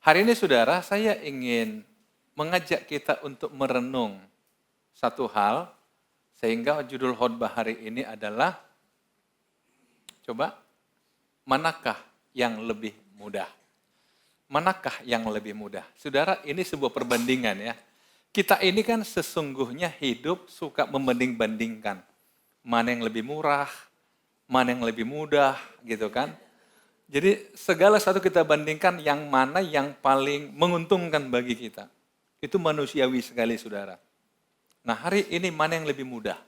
Hari ini saudara, saya ingin mengajak kita untuk merenung satu hal, sehingga judul khotbah hari ini adalah, coba, manakah yang lebih mudah? Manakah yang lebih mudah? Saudara, ini sebuah perbandingan ya. Kita ini kan sesungguhnya hidup suka membanding-bandingkan. Mana yang lebih murah, mana yang lebih mudah, gitu kan. Jadi segala satu kita bandingkan yang mana yang paling menguntungkan bagi kita. Itu manusiawi sekali saudara. Nah hari ini mana yang lebih mudah?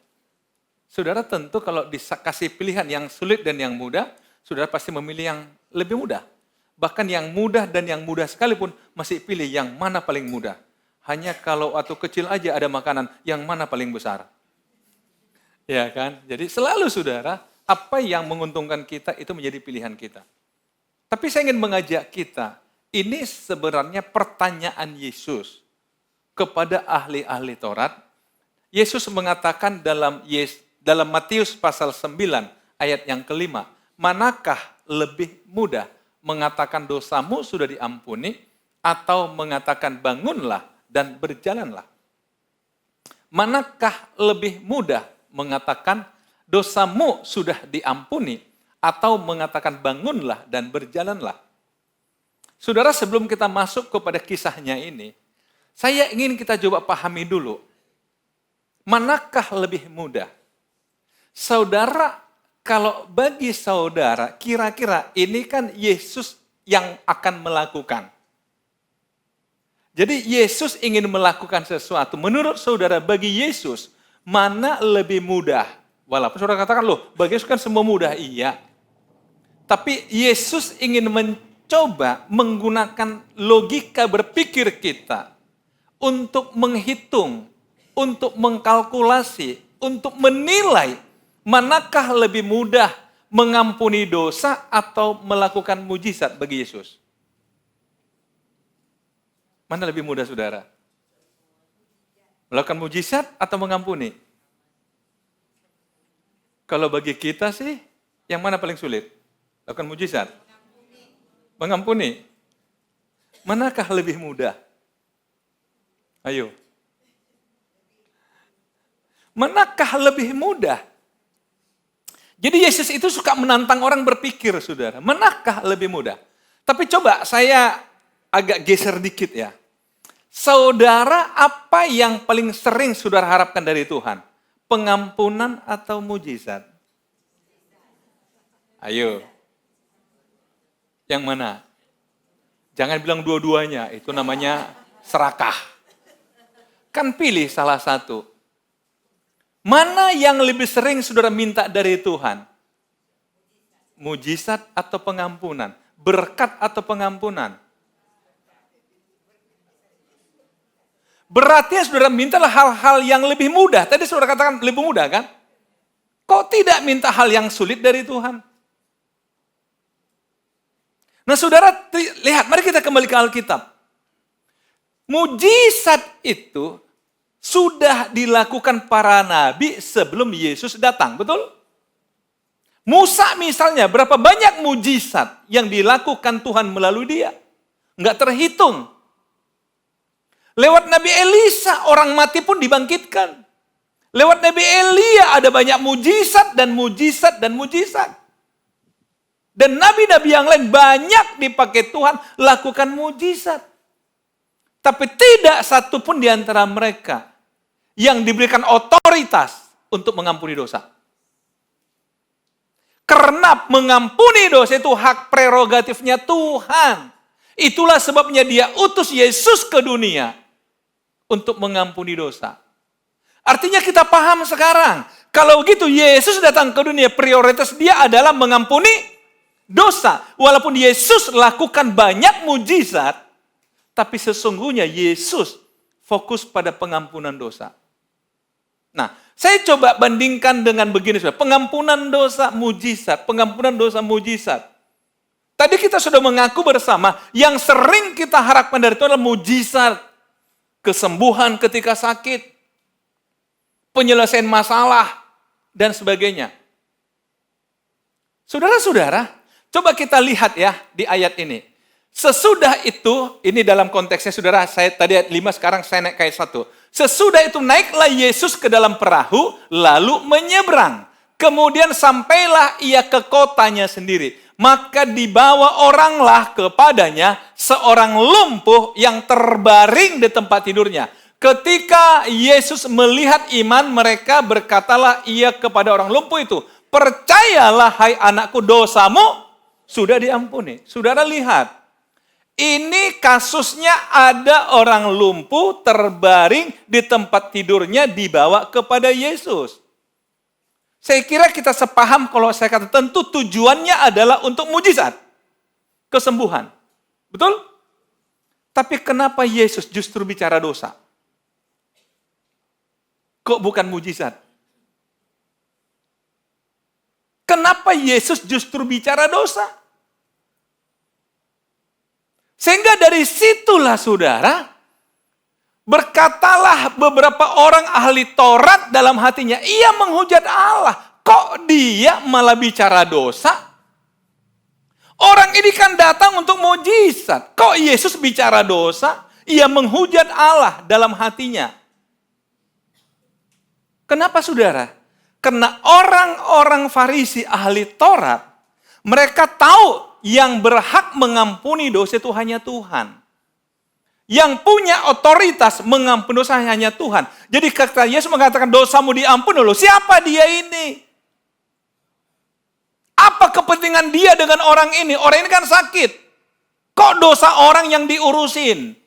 Saudara tentu kalau dikasih pilihan yang sulit dan yang mudah, saudara pasti memilih yang lebih mudah. Bahkan yang mudah dan yang mudah sekalipun masih pilih yang mana paling mudah. Hanya kalau waktu kecil aja ada makanan, yang mana paling besar. Ya kan? Jadi selalu saudara, apa yang menguntungkan kita itu menjadi pilihan kita. Tapi saya ingin mengajak kita, ini sebenarnya pertanyaan Yesus kepada ahli-ahli Taurat. Yesus mengatakan dalam Matius pasal 9 ayat yang kelima, manakah lebih mudah mengatakan dosamu sudah diampuni atau mengatakan bangunlah dan berjalanlah? Manakah lebih mudah mengatakan dosamu sudah diampuni atau mengatakan bangunlah dan berjalanlah? Saudara, sebelum kita masuk kepada kisahnya ini, saya ingin kita coba pahami dulu, manakah lebih mudah? Saudara, kalau bagi saudara, kira-kira ini kan Yesus yang akan melakukan. Jadi Yesus ingin melakukan sesuatu. Menurut saudara, bagi Yesus, mana lebih mudah? Walaupun saudara katakan, loh, bagi Yesus kan semua mudah. Iya. Tapi Yesus ingin mencoba menggunakan logika berpikir kita untuk menghitung, untuk mengkalkulasi, untuk menilai manakah lebih mudah mengampuni dosa atau melakukan mujizat bagi Yesus. Mana lebih mudah saudara? Melakukan mujizat atau mengampuni? Kalau bagi kita sih, yang mana paling sulit? Lakukan mujizat? Mengampuni. Manakah lebih mudah? Ayo. Manakah lebih mudah? Jadi Yesus itu suka menantang orang berpikir, saudara. Manakah lebih mudah? Tapi coba saya agak geser dikit ya. Saudara, apa yang paling sering saudara harapkan dari Tuhan? Pengampunan atau mujizat? Ayo. Yang mana? Jangan bilang dua-duanya, itu namanya serakah. Kan pilih salah satu. Mana yang lebih sering saudara minta dari Tuhan? Mujizat atau pengampunan? Berkat atau pengampunan? Berarti saudara mintalah hal-hal yang lebih mudah. Tadi saudara katakan lebih mudah kan? Kok tidak minta hal yang sulit dari Tuhan? Nah saudara, lihat, mari kita kembali ke Alkitab. Mujizat itu sudah dilakukan para nabi sebelum Yesus datang, betul? Musa misalnya, berapa banyak mujizat yang dilakukan Tuhan melalui dia? Enggak terhitung. Lewat Nabi Elisa, orang mati pun dibangkitkan. Lewat Nabi Elia ada banyak mujizat dan mujizat dan mujizat. Dan nabi-nabi yang lain banyak dipakai Tuhan lakukan mujizat. Tapi tidak satu pun di antara mereka yang diberikan otoritas untuk mengampuni dosa. Karena mengampuni dosa itu hak prerogatifnya Tuhan. Itulah sebabnya dia utus Yesus ke dunia untuk mengampuni dosa. Artinya kita paham sekarang. Kalau begitu Yesus datang ke dunia, prioritas dia adalah mengampuni dosa. Walaupun Yesus lakukan banyak mujizat, tapi sesungguhnya Yesus fokus pada pengampunan dosa. Nah, saya coba bandingkan dengan begini, pengampunan dosa mujizat, pengampunan dosa mujizat. Tadi kita sudah mengaku bersama, yang sering kita harapkan dari Tuhan adalah mujizat, kesembuhan ketika sakit, penyelesaian masalah, dan sebagainya. Saudara-saudara, coba kita lihat ya di ayat ini. Sesudah itu, ini dalam konteksnya saudara, saya tadi ayat 5, sekarang saya naik ke ayat 1. Sesudah itu naiklah Yesus ke dalam perahu, lalu menyeberang. Kemudian sampailah ia ke kotanya sendiri. Maka dibawa oranglah kepadanya seorang lumpuh yang terbaring di tempat tidurnya. Ketika Yesus melihat iman mereka, berkatalah ia kepada orang lumpuh itu, percayalah hai anakku, dosamu sudah diampuni. Saudara lihat, ini kasusnya ada orang lumpuh terbaring di tempat tidurnya dibawa kepada Yesus. Saya kira kita sepaham kalau saya kata tentu tujuannya adalah untuk mujizat. Kesembuhan. Betul? Tapi kenapa Yesus justru bicara dosa? Kok bukan mujizat? Kenapa Yesus justru bicara dosa? Sehingga dari situlah saudara, berkatalah beberapa orang ahli Taurat dalam hatinya, ia menghujat Allah. Kok dia malah bicara dosa? Orang ini kan datang untuk mujizat. Kok Yesus bicara dosa? Ia menghujat Allah dalam hatinya. Kenapa saudara? Karena orang-orang Farisi ahli Taurat, mereka tahu yang berhak mengampuni dosa itu hanya Tuhan. Yang punya otoritas mengampuni dosa hanya Tuhan. Jadi ketika Yesus mengatakan dosamu diampuni loh, siapa dia ini? Apa kepentingan dia dengan orang ini? Orang ini kan sakit. Kok dosa orang yang diurusin?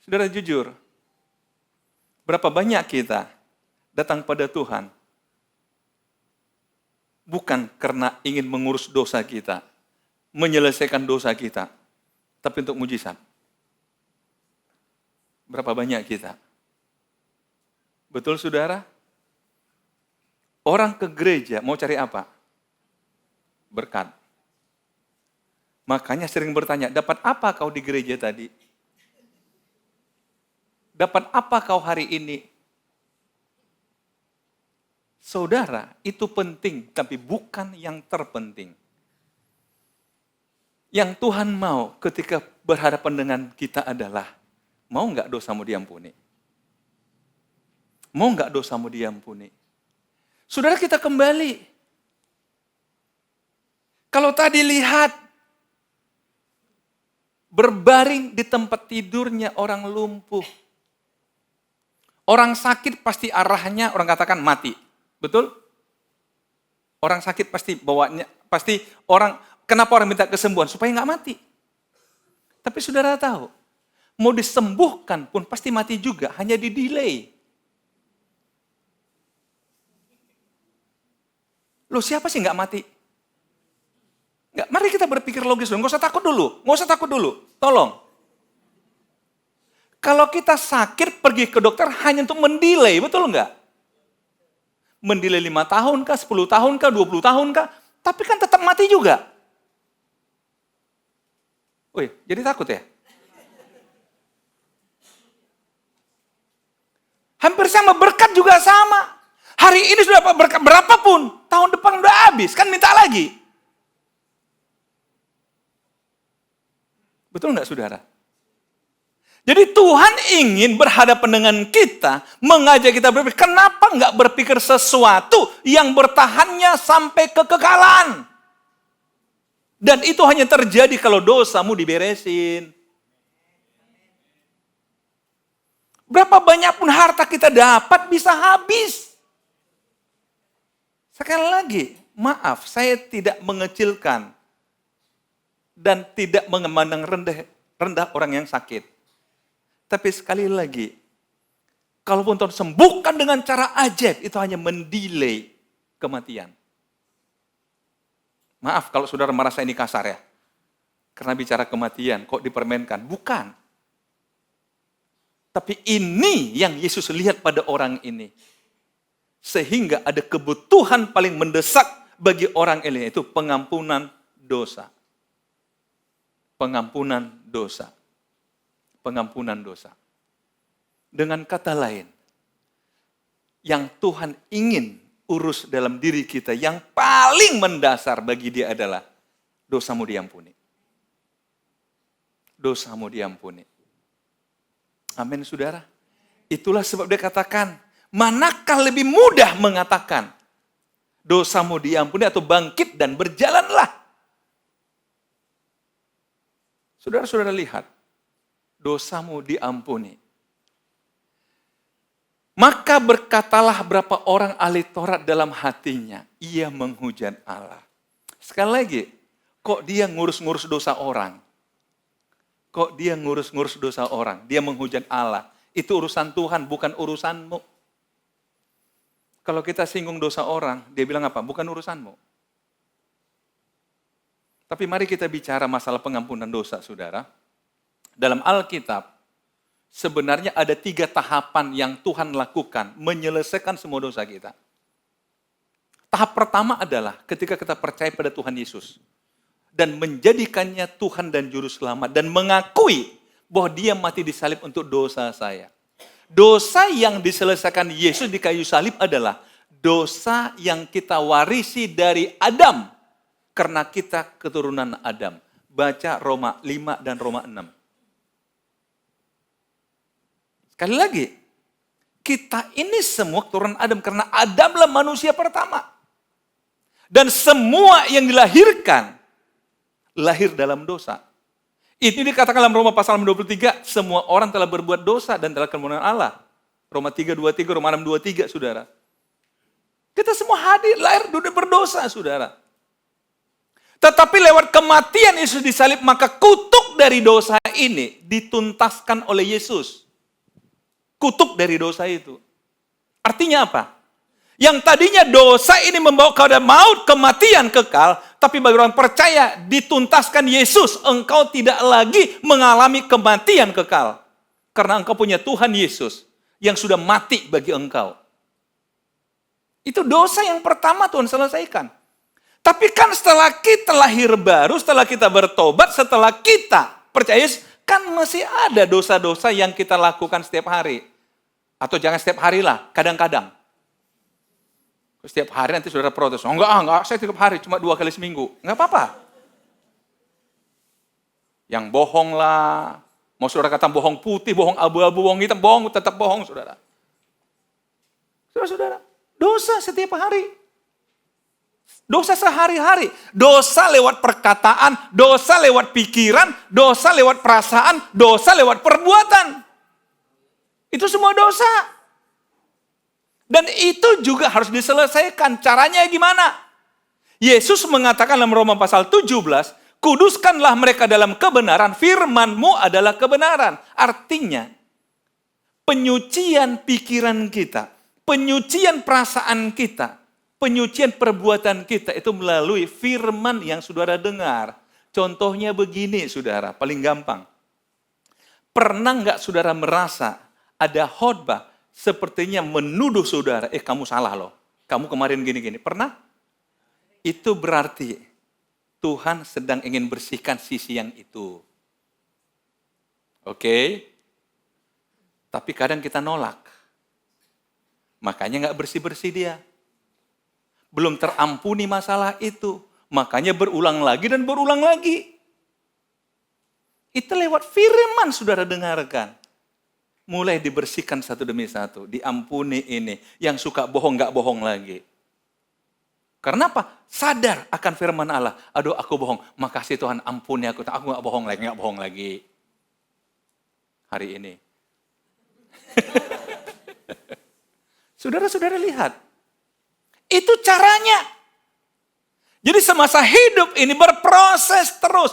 Saudara jujur, berapa banyak kita datang pada Tuhan bukan karena ingin mengurus dosa kita, menyelesaikan dosa kita, tapi untuk mujizat. Berapa banyak kita? Betul saudara? Orang ke gereja mau cari apa? Berkat. Makanya sering bertanya, dapat apa kau di gereja tadi? Dapat apa kau hari ini? Saudara, itu penting, tapi bukan yang terpenting. Yang Tuhan mau ketika berhadapan dengan kita adalah, mau nggak dosamu diampuni? Mau nggak dosamu diampuni? Saudara, kita kembali. Kalau tadi lihat, berbaring di tempat tidurnya orang lumpuh. Orang sakit pasti arahnya, orang katakan mati. Betul? Orang sakit pasti bawanya, pasti orang, kenapa orang minta kesembuhan? Supaya nggak mati. Tapi saudara tahu, mau disembuhkan pun pasti mati juga, hanya di-delay. Loh, siapa sih nggak mati? Nggak, mari kita berpikir logis dulu, nggak usah takut dulu, tolong. Kalau kita sakit pergi ke dokter hanya untuk mendelay, betul nggak? Mendelay 5 tahun kah, 10 tahun kah, 20 tahun kah, tapi kan tetap mati juga. Wih, jadi takut ya? Hampir sama, berkat juga sama. Hari ini sudah berkat berapapun, tahun depan udah habis, kan minta lagi. Betul nggak saudara? Jadi Tuhan ingin berhadapan dengan kita, mengajak kita berpikir, kenapa nggak berpikir sesuatu yang bertahannya sampai kekekalan? Dan itu hanya terjadi kalau dosamu diberesin. Berapa banyak pun harta kita dapat bisa habis. Sekali lagi, maaf, saya tidak mengecilkan dan tidak memandang rendah orang yang sakit. Tapi sekali lagi, kalaupun Tuhan sembuhkan dengan cara ajaib, itu hanya mendelay kematian. Maaf kalau saudara merasa ini kasar ya. Karena bicara kematian, kok dipermainkan? Bukan. Tapi ini yang Yesus lihat pada orang ini. Sehingga ada kebutuhan paling mendesak bagi orang ini, yaitu pengampunan dosa. Pengampunan dosa. Pengampunan dosa. Dengan kata lain, yang Tuhan ingin urus dalam diri kita, yang paling mendasar bagi dia adalah dosamu diampuni. dosamu diampuni. Amin, saudara. Itulah sebab dia katakan, manakah lebih mudah mengatakan, dosamu diampuni atau bangkit dan berjalanlah. Saudara-saudara lihat, dosamu diampuni. Maka berkatalah berapa orang ahli Taurat dalam hatinya, ia menghujat Allah. Sekali lagi, kok dia ngurus-ngurus dosa orang? Kok dia ngurus-ngurus dosa orang? Dia menghujat Allah. Itu urusan Tuhan, bukan urusanmu. Kalau kita singgung dosa orang, dia bilang apa? Bukan urusanmu. Tapi mari kita bicara masalah pengampunan dosa, saudara. Dalam Alkitab, sebenarnya ada 3 tahapan yang Tuhan lakukan menyelesaikan semua dosa kita. Tahap pertama adalah ketika kita percaya pada Tuhan Yesus dan menjadikannya Tuhan dan Juru Selamat dan mengakui bahwa dia mati di salib untuk dosa saya. Dosa yang diselesaikan Yesus di kayu salib adalah dosa yang kita warisi dari Adam karena kita keturunan Adam. Baca Roma 5 dan Roma 6. Sekali lagi, kita ini semua keturunan Adam karena Adamlah manusia pertama. Dan semua yang dilahirkan, lahir dalam dosa. Itu dikatakan dalam Roma pasal 23, semua orang telah berbuat dosa dan telah kemuliaan Allah. Roma 3:23, Roma 6:23, saudara. Kita semua hadir, lahir dunia berdosa, saudara. Tetapi lewat kematian Yesus di salib, maka kutuk dari dosa ini dituntaskan oleh Yesus. Kutuk dari dosa itu. Artinya apa? Yang tadinya dosa ini membawa kepada maut, kematian kekal, tapi bagi orang percaya dituntaskan Yesus, engkau tidak lagi mengalami kematian kekal. Karena engkau punya Tuhan Yesus yang sudah mati bagi engkau. Itu dosa yang pertama Tuhan selesaikan. Tapi kan setelah kita lahir baru, setelah kita bertobat, setelah kita percaya Yesus, kan masih ada dosa-dosa yang kita lakukan setiap hari. Atau jangan setiap hari lah, kadang-kadang. Setiap hari nanti saudara protes. Oh enggak, saya setiap hari, cuma 2 kali seminggu. Enggak apa-apa. Yang bohong lah. Mau saudara kata bohong putih, bohong abu-abu, bohong hitam, bohong, tetap bohong saudara. Saudara-saudara, dosa setiap hari. Dosa sehari-hari. Dosa lewat perkataan, dosa lewat pikiran, dosa lewat perasaan, dosa lewat perbuatan. Itu semua dosa. Dan itu juga harus diselesaikan. Caranya gimana? Yesus mengatakan dalam Roma pasal 17, kuduskanlah mereka dalam kebenaran, firman-Mu adalah kebenaran. Artinya, penyucian pikiran kita, penyucian perasaan kita, penyucian perbuatan kita itu melalui firman yang saudara dengar. Contohnya begini, saudara, paling gampang. Pernah nggak saudara merasa ada khotbah sepertinya menuduh saudara, kamu salah loh, kamu kemarin gini-gini. Pernah? Itu berarti Tuhan sedang ingin bersihkan sisi yang itu. Oke? Tapi kadang kita nolak. Makanya nggak bersih-bersih dia. Belum terampuni masalah itu. Makanya berulang lagi dan berulang lagi. Itu lewat firman saudara dengarkan. Mulai dibersihkan satu demi satu. Diampuni ini. Yang suka bohong, gak bohong lagi. Karena apa? Sadar akan firman Allah. Aduh aku bohong. Makasih Tuhan ampuni aku. Aku gak bohong lagi. Hari ini. Saudara-saudara lihat. Itu caranya. Jadi semasa hidup ini berproses terus.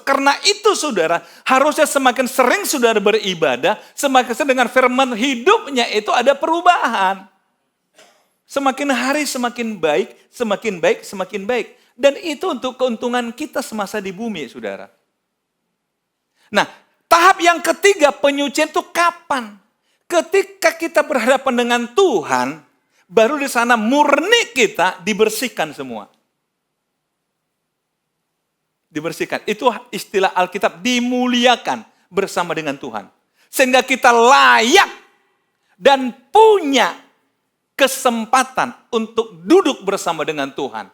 Karena itu saudara, harusnya semakin sering saudara beribadah, semakin sering dengan firman hidupnya itu ada perubahan. Semakin hari semakin baik. Dan itu untuk keuntungan kita semasa di bumi, saudara. Nah, tahap yang ketiga penyucian itu kapan? Ketika kita berhadapan dengan Tuhan, baru di sana murni kita dibersihkan semua. Dibersihkan. Itu istilah Alkitab, dimuliakan bersama dengan Tuhan. Sehingga kita layak dan punya kesempatan untuk duduk bersama dengan Tuhan.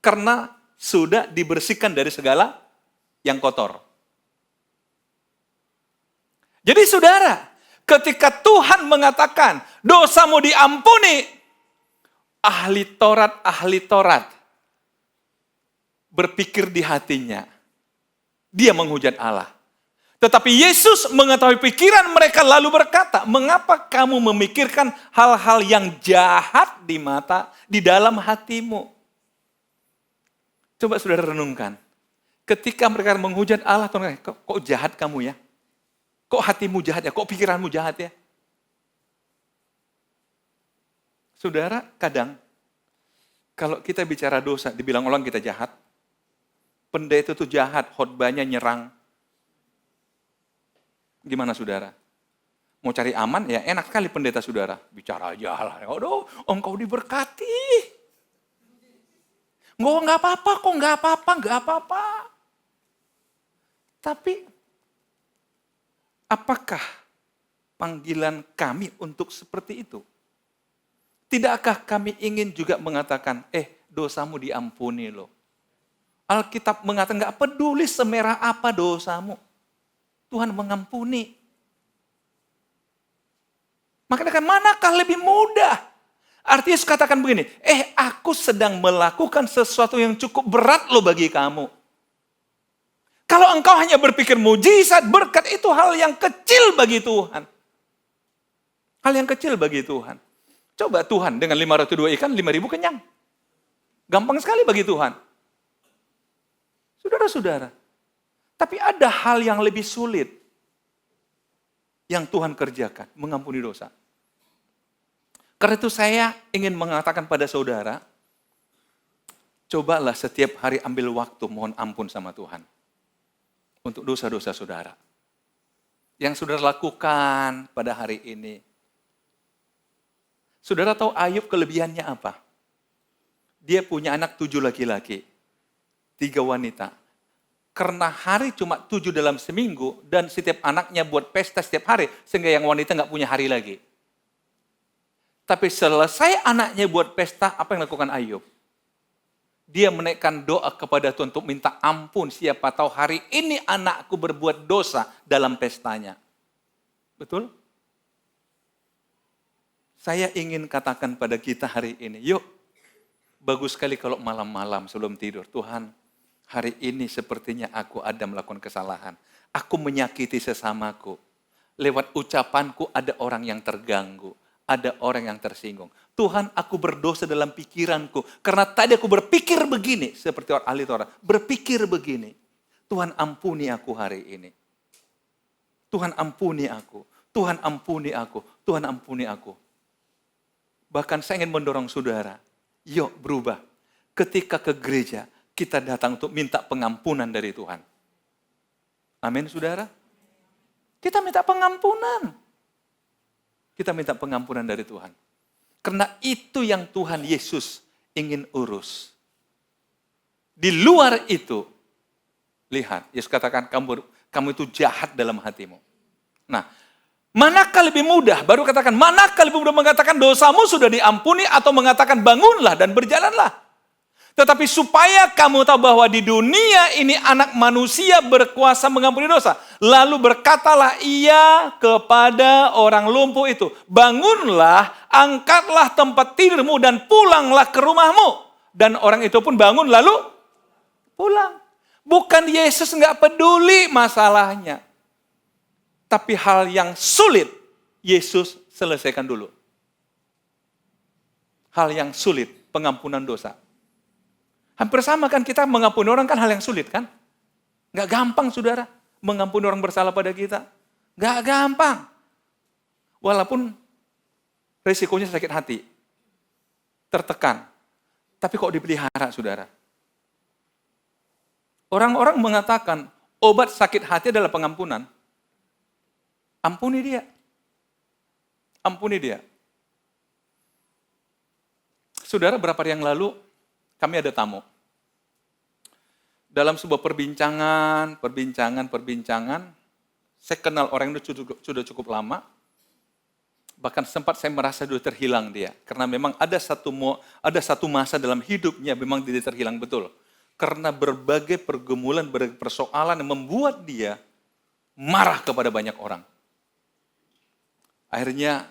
Karena sudah dibersihkan dari segala yang kotor. Jadi saudara, ketika Tuhan mengatakan dosamu diampuni, ahli Taurat berpikir di hatinya, dia menghujat Allah. Tetapi Yesus mengetahui pikiran mereka lalu berkata, mengapa kamu memikirkan hal-hal yang jahat di dalam hatimu? Coba saudara renungkan. Ketika mereka menghujat Allah, kok jahat kamu ya? Kok hatimu jahat ya? Kok pikiranmu jahat ya? Saudara, kadang kalau kita bicara dosa, dibilang orang kita jahat, pendeta itu jahat, khotbahnya nyerang. Gimana saudara? Mau cari aman? Ya enak sekali pendeta saudara. Bicara aja lah. Aduh, engkau diberkati. Nggak apa-apa kok, nggak apa-apa. Tapi, apakah panggilan kami untuk seperti itu? Tidakkah kami ingin juga mengatakan, dosamu diampuni loh. Alkitab mengatakan, nggak peduli semerah apa dosamu. Tuhan mengampuni. Makanya manakah lebih mudah? Artinya katakan begini, aku sedang melakukan sesuatu yang cukup berat loh bagi kamu. Kalau engkau hanya berpikir mujizat, berkat itu hal yang kecil bagi Tuhan. Hal yang kecil bagi Tuhan. Coba Tuhan dengan 5 roti 2 ikan, 5.000 kenyang. Gampang sekali bagi Tuhan. Saudara-saudara. Tapi ada hal yang lebih sulit yang Tuhan kerjakan, mengampuni dosa. Karena itu saya ingin mengatakan pada saudara, cobalah setiap hari ambil waktu mohon ampun sama Tuhan. Untuk dosa-dosa saudara. Yang saudara lakukan pada hari ini. Saudara tahu Ayub kelebihannya apa? Dia punya anak 7 laki-laki, 3 wanita. Karena hari cuma 7 dalam seminggu, dan setiap anaknya buat pesta setiap hari, sehingga yang wanita nggak punya hari lagi. Tapi selesai anaknya buat pesta, apa yang lakukan Ayub? Dia menaikkan doa kepada Tuhan untuk minta ampun, siapa tahu hari ini anakku berbuat dosa dalam pestanya. Betul? Saya ingin katakan pada kita hari ini, yuk, bagus sekali kalau malam-malam sebelum tidur, Tuhan, hari ini sepertinya aku ada melakukan kesalahan. Aku menyakiti sesamaku. Lewat ucapanku ada orang yang terganggu. Ada orang yang tersinggung. Tuhan, aku berdosa dalam pikiranku. Karena tadi aku berpikir begini. Seperti orang ahli Taurat. Berpikir begini. Tuhan ampuni aku hari ini. Tuhan ampuni aku. Tuhan ampuni aku. Tuhan ampuni aku. Bahkan saya ingin mendorong saudara. Yuk berubah. Ketika ke gereja, kita datang untuk minta pengampunan dari Tuhan. Amin, saudara? Kita minta pengampunan. Kita minta pengampunan dari Tuhan. Karena itu yang Tuhan Yesus ingin urus. Di luar itu, lihat, Yesus katakan, kamu itu jahat dalam hatimu. Nah, manakah lebih mudah? Baru katakan, manakah lebih mudah mengatakan dosamu sudah diampuni atau mengatakan bangunlah dan berjalanlah. Tetapi supaya kamu tahu bahwa di dunia ini anak manusia berkuasa mengampuni dosa. Lalu berkatalah ia kepada orang lumpuh itu, bangunlah, angkatlah tempat tidurmu dan pulanglah ke rumahmu. Dan orang itu pun bangun lalu pulang. Bukan Yesus nggak peduli masalahnya. Tapi hal yang sulit Yesus selesaikan dulu. Hal yang sulit, pengampunan dosa. Hampir sama kan, kita mengampuni orang kan hal yang sulit kan? Nggak gampang saudara, mengampuni orang bersalah pada kita. Nggak gampang. Walaupun resikonya sakit hati, tertekan. Tapi kok dipelihara saudara? Orang-orang mengatakan obat sakit hati adalah pengampunan. Ampuni dia. Ampuni dia. Saudara, berapa hari yang lalu kami ada tamu. Dalam sebuah perbincangan, saya kenal orang itu sudah cukup lama. Bahkan sempat saya merasa sudah terhilang dia. Karena memang ada satu masa dalam hidupnya memang dia terhilang betul. Karena berbagai pergumulan, berbagai persoalan yang membuat dia marah kepada banyak orang. Akhirnya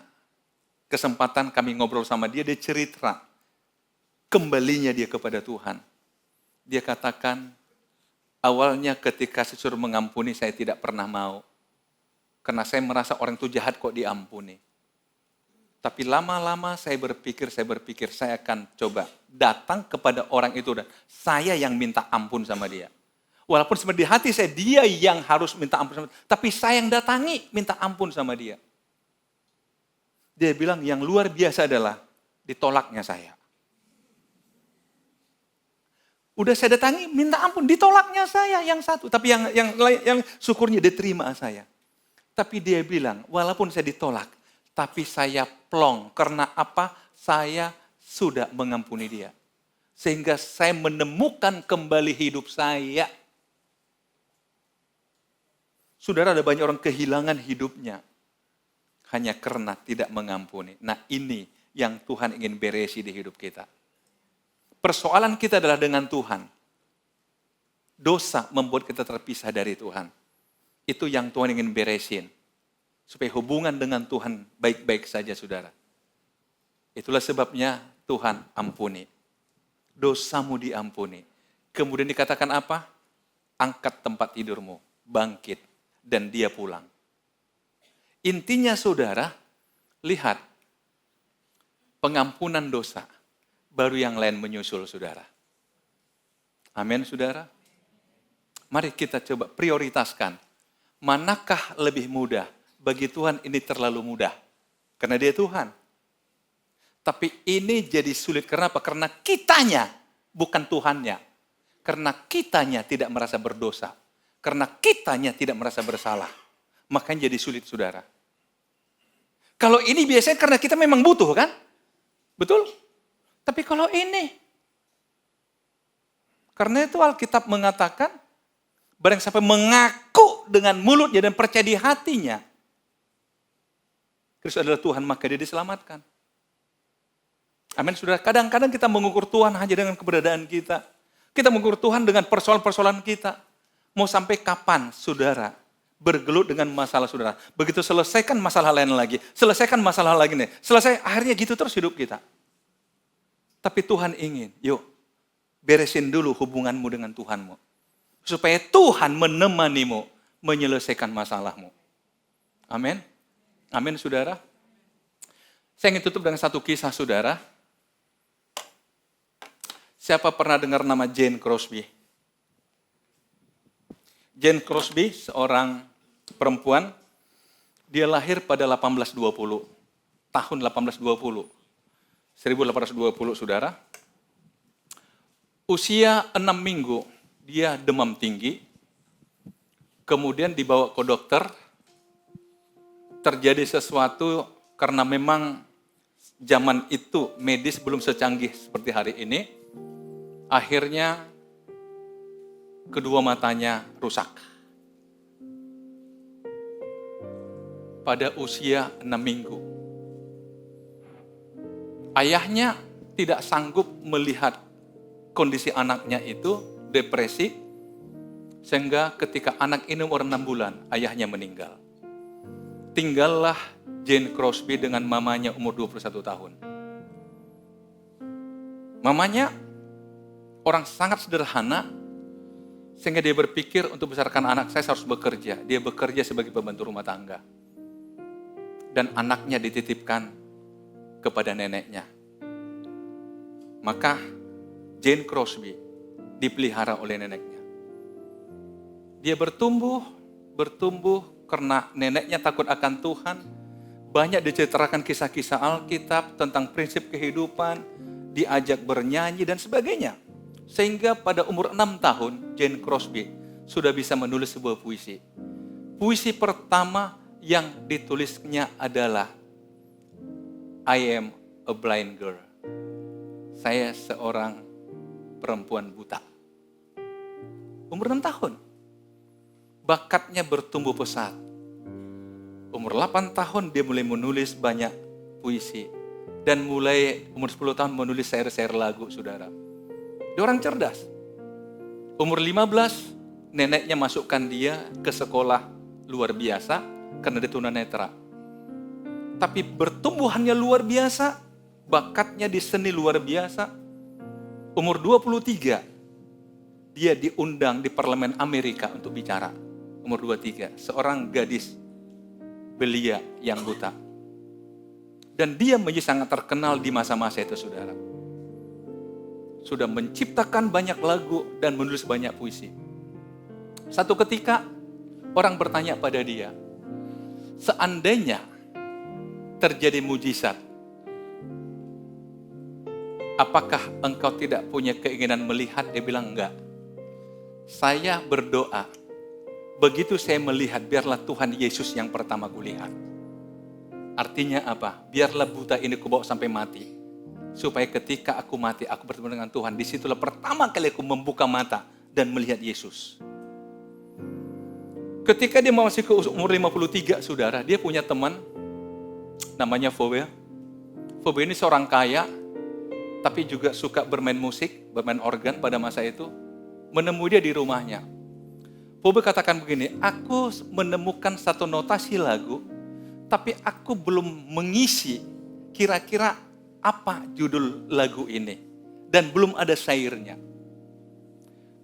kesempatan kami ngobrol sama dia, dia cerita kembalinya dia kepada Tuhan. Dia katakan, awalnya ketika saya suruh mengampuni, saya tidak pernah mau. Karena saya merasa orang itu jahat kok diampuni. Tapi lama-lama saya berpikir, saya akan coba datang kepada orang itu dan saya yang minta ampun sama dia. Walaupun sebenarnya di hati saya, dia yang harus minta ampun sama dia. Tapi saya yang datangi, minta ampun sama dia. Dia bilang yang luar biasa adalah ditolaknya saya. Udah saya datangi, minta ampun, ditolaknya saya yang satu. Tapi yang syukurnya diterima saya. Tapi dia bilang, walaupun saya ditolak, tapi saya plong. Karena apa? Saya sudah mengampuni dia. Sehingga saya menemukan kembali hidup saya. Saudara, ada banyak orang kehilangan hidupnya. Hanya karena tidak mengampuni. Nah, ini yang Tuhan ingin beresi di hidup kita. Persoalan kita adalah dengan Tuhan. Dosa membuat kita terpisah dari Tuhan. Itu yang Tuhan ingin beresin. Supaya hubungan dengan Tuhan baik-baik saja, saudara. Itulah sebabnya Tuhan ampuni. Dosamu diampuni. Kemudian dikatakan apa? Angkat tempat tidurmu, bangkit, dan dia pulang. Intinya saudara, lihat. Pengampunan dosa. Baru yang lain menyusul, saudara. Amin, saudara. Mari kita coba prioritaskan. Manakah lebih mudah? Bagi Tuhan ini terlalu mudah. Karena dia Tuhan. Tapi ini jadi sulit. Kenapa? Karena kitanya, bukan Tuhannya. Karena kitanya tidak merasa berdosa. Karena kitanya tidak merasa bersalah. Makanya jadi sulit, saudara. Kalau ini biasanya karena kita memang butuh, kan? Betul? Tapi kalau ini, karena itu Alkitab mengatakan, barang siapa mengaku dengan mulutnya dan percaya di hatinya, Kristus adalah Tuhan, maka dia diselamatkan. Amin, saudara. Kadang-kadang kita mengukur Tuhan hanya dengan keberadaan kita. Kita mengukur Tuhan dengan persoalan-persoalan kita. Mau sampai kapan, saudara, bergelut dengan masalah saudara? Begitu selesaikan masalah lain lagi, selesaikan masalah lagi nih. Selesai, akhirnya gitu terus hidup kita. Tapi Tuhan ingin, yuk, beresin dulu hubunganmu dengan Tuhanmu. Supaya Tuhan menemanimu menyelesaikan masalahmu. Amin. Amin, saudara. Saya ingin tutup dengan satu kisah, saudara. Siapa pernah dengar nama Jane Crosby? Jane Crosby, seorang perempuan, dia lahir pada 1820. Tahun 1820. 1820, saudara. Usia 6 minggu, dia demam tinggi. Kemudian dibawa ke dokter. Terjadi sesuatu karena memang zaman itu medis belum secanggih seperti hari ini. Akhirnya kedua matanya rusak. Pada usia 6 minggu. Ayahnya tidak sanggup melihat kondisi anaknya itu, depresi, sehingga ketika anak ini umur 6 bulan, ayahnya meninggal. Tinggallah Jane Crosby dengan mamanya umur 21 tahun. Mamanya orang sangat sederhana, sehingga dia berpikir untuk besarkan anak saya harus bekerja. Dia bekerja sebagai pembantu rumah tangga. Dan anaknya dititipkan kepada neneknya. Maka Jane Crosby dipelihara oleh neneknya. Dia bertumbuh karena neneknya takut akan Tuhan. Banyak diceritakan kisah-kisah Alkitab tentang prinsip kehidupan, diajak bernyanyi dan sebagainya. Sehingga pada umur 6 tahun, Jane Crosby sudah bisa menulis sebuah puisi. Puisi pertama yang ditulisnya adalah I am a blind girl. Saya seorang perempuan buta. Umur 6 tahun. Bakatnya bertumbuh pesat. Umur 8 tahun dia mulai menulis banyak puisi. Dan mulai umur 10 tahun menulis syair-syair lagu, saudara. Dia orang cerdas. Umur 15, neneknya masukkan dia ke sekolah luar biasa karena dia tunanetra. tapi bertumbuhannya luar biasa, bakatnya di seni luar biasa. Umur 23, dia diundang di parlemen Amerika untuk bicara. Umur 23, seorang gadis belia yang buta. Dan dia menjadi sangat terkenal di masa-masa itu, saudara. Sudah menciptakan banyak lagu dan menulis banyak puisi. Satu ketika, orang bertanya pada dia, seandainya terjadi mujizat, apakah engkau tidak punya keinginan melihat? Dia bilang enggak. Saya berdoa, begitu saya melihat, biarlah Tuhan Yesus yang pertama kulihat. Artinya apa? Biarlah buta ini kubawa sampai mati. Supaya ketika aku mati, aku bertemu dengan Tuhan. Disitulah pertama kali aku membuka mata dan melihat Yesus. Ketika dia masih ke umur 53, saudara, dia punya teman, namanya Phoebe. Phoebe ini seorang kaya, tapi juga suka bermain musik, bermain organ pada masa itu. Menemui dia di rumahnya. Phoebe katakan begini, aku menemukan satu notasi lagu, tapi aku belum mengisi kira-kira apa judul lagu ini. Dan belum ada syairnya.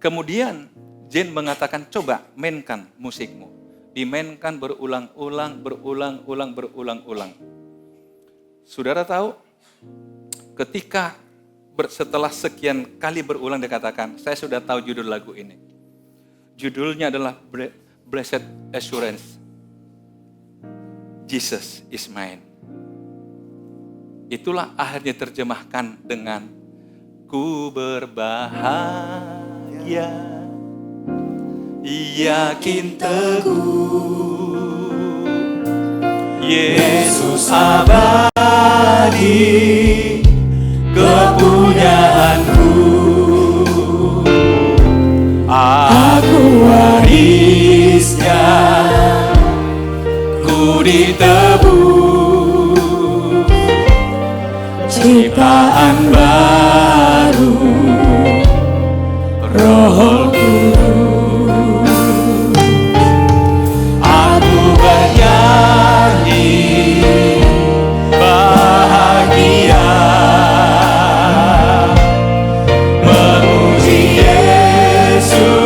Kemudian Jane mengatakan, coba mainkan musikmu. Dimainkan berulang-ulang. Saudara tahu, ketika setelah sekian kali berulang dia katakan, saya sudah tahu judul lagu ini. Judulnya adalah Blessed Assurance. Jesus is mine. Itulah akhirnya terjemahkan dengan ku berbahagia, yakin teguh, Yesus abadi, kepunyaanku, aku warisnya, ku ditebus, ciptaan baru, Roh Kudus. Aku bernyanyi bahagia, memuji Yesus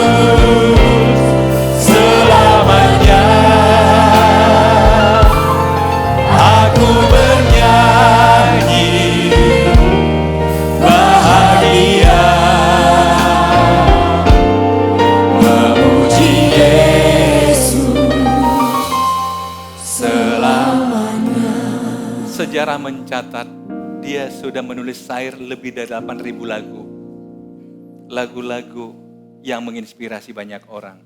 selamanya. Aku bernyanyi bahagia, memuji Yesus selamanya. Sejarah mencatat dia sudah menulis syair lebih dari 8.000 lagu. Lagu-lagu yang menginspirasi banyak orang.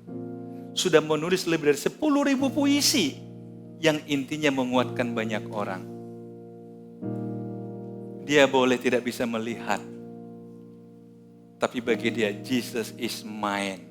Sudah menulis lebih dari 10.000 puisi yang intinya menguatkan banyak orang. Dia boleh tidak bisa melihat, tapi bagi dia Jesus is mine.